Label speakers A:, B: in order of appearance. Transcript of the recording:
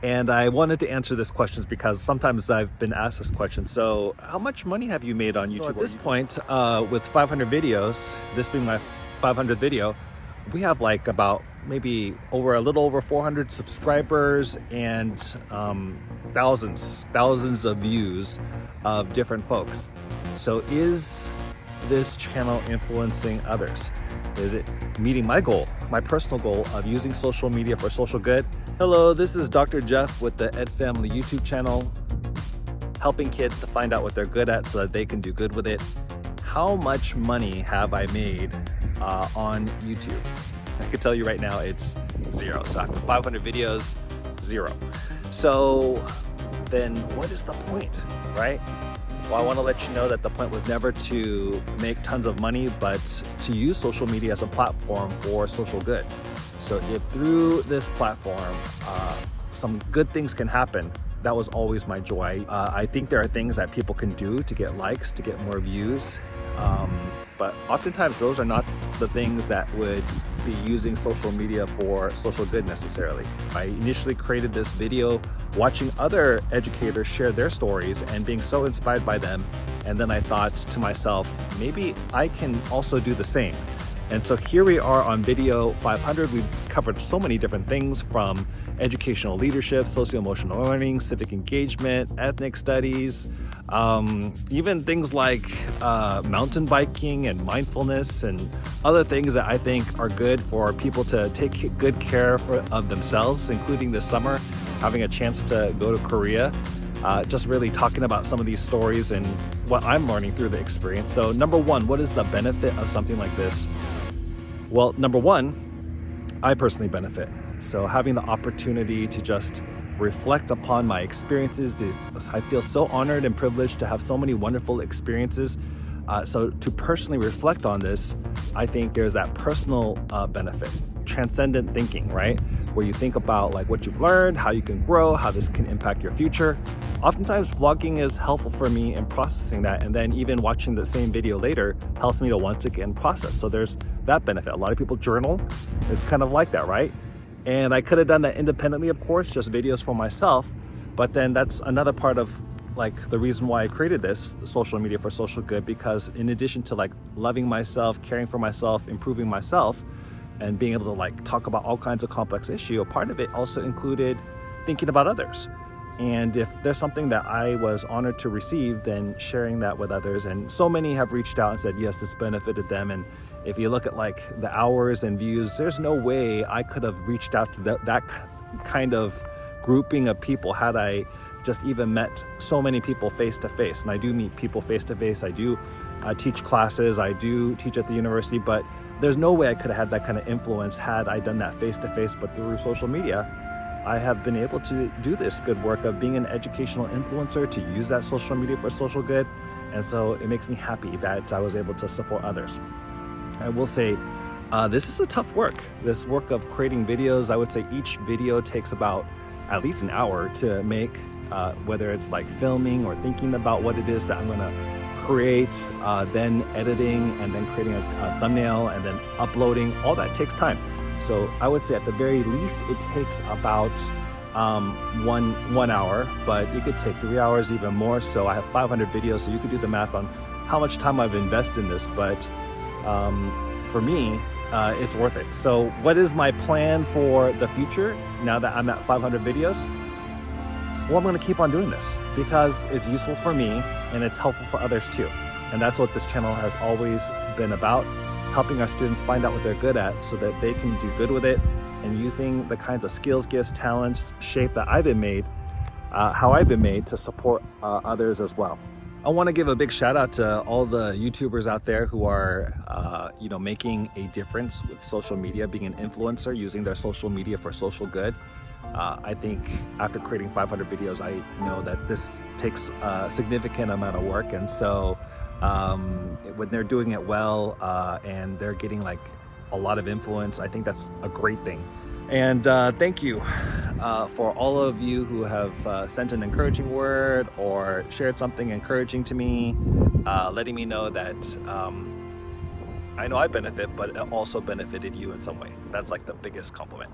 A: And I wanted to answer this question because sometimes I've been asked this question. So how much money have you made on YouTube? So at this point, with 500 videos, this being my 500th video, we have like about maybe a little over 400 subscribers and thousands of views of different folks. So is this channel influencing others? Is it meeting my goal, my personal goal of using social media for social good? Hello, this is Dr. Jeff with the Ed Family YouTube channel, helping kids to find out what they're good at so that they can do good with it. How much money have I made on YouTube? I can tell you right now it's zero. So after 500 videos, zero. So then what is the point, right? Well, I want to let you know that the point was never to make tons of money, but to use social media as a platform for social good. So if through this platform, some good things can happen, that was always my joy. I think there are things that people can do to get likes, to get more views. But oftentimes those are not the things that would be using social media for social good necessarily. I initially created this video watching other educators share their stories and being so inspired by them. And then I thought to myself, maybe I can also do the same. And so here we are on video 500. We've covered so many different things from educational leadership, socio-emotional learning, civic engagement, ethnic studies, even things like mountain biking and mindfulness and other things that I think are good for people to take good care of themselves, including this summer, having a chance to go to Korea, just really talking about some of these stories and what I'm learning through the experience. So number one, what is the benefit of something like this? Well, number one, I personally benefit. So having the opportunity to just reflect upon my experiences, I feel so honored and privileged to have so many wonderful experiences. So to personally reflect on this, I think there's that personal benefit, transcendent thinking, right? Where you think about like what you've learned, how you can grow, how this can impact your future. Oftentimes vlogging is helpful for me in processing that, and then even watching the same video later helps me to once again process. So there's that benefit. A lot of people journal. It's kind of like that, right? And I could have done that independently, of course, just videos for myself. But then that's another part of like the reason why I created this social media for social good, because in addition to like loving myself, caring for myself, improving myself, and being able to like talk about all kinds of complex issues, a part of it also included thinking about others. And if there's something that I was honored to receive, then sharing that with others. And so many have reached out and said, yes, this benefited them. And if you look at like the hours and views, there's no way I could have reached out to that kind of grouping of people had I just even met so many people face to face. And I do meet people face to face. I do teach classes. I do teach at the university, but there's no way I could have had that kind of influence had I done that face to face. But through social media, I have been able to do this good work of being an educational influencer, to use that social media for social good. And so it makes me happy that I was able to support others. I will say, this is a tough work. This work of creating videos, I would say each video takes about at least an hour to make, whether it's like filming or thinking about what it is that I'm gonna create, then editing, and then creating a thumbnail, and then uploading. All that takes time. So I would say at the very least, it takes about 1 hour, but it could take 3 hours, even more. So I have 500 videos, so you could do the math on how much time I've invested in this. But for me, it's worth it. So what is my plan for the future now that I'm at 500 videos? Well, I'm going to keep on doing this because it's useful for me and it's helpful for others too. And that's what this channel has always been about, helping our students find out what they're good at so that they can do good with it, and using the kinds of skills, gifts, talents, shape that I've been made, how I've been made to support others as well. I want to give a big shout out to all the YouTubers out there who are, making a difference with social media, being an influencer, using their social media for social good. I think after creating 500 videos, I know that this takes a significant amount of work. And so when they're doing it well and they're getting like a lot of influence, I think that's a great thing. And thank you for all of you who have sent an encouraging word or shared something encouraging to me, letting me know that I know I benefit, but it also benefited you in some way. That's like the biggest compliment.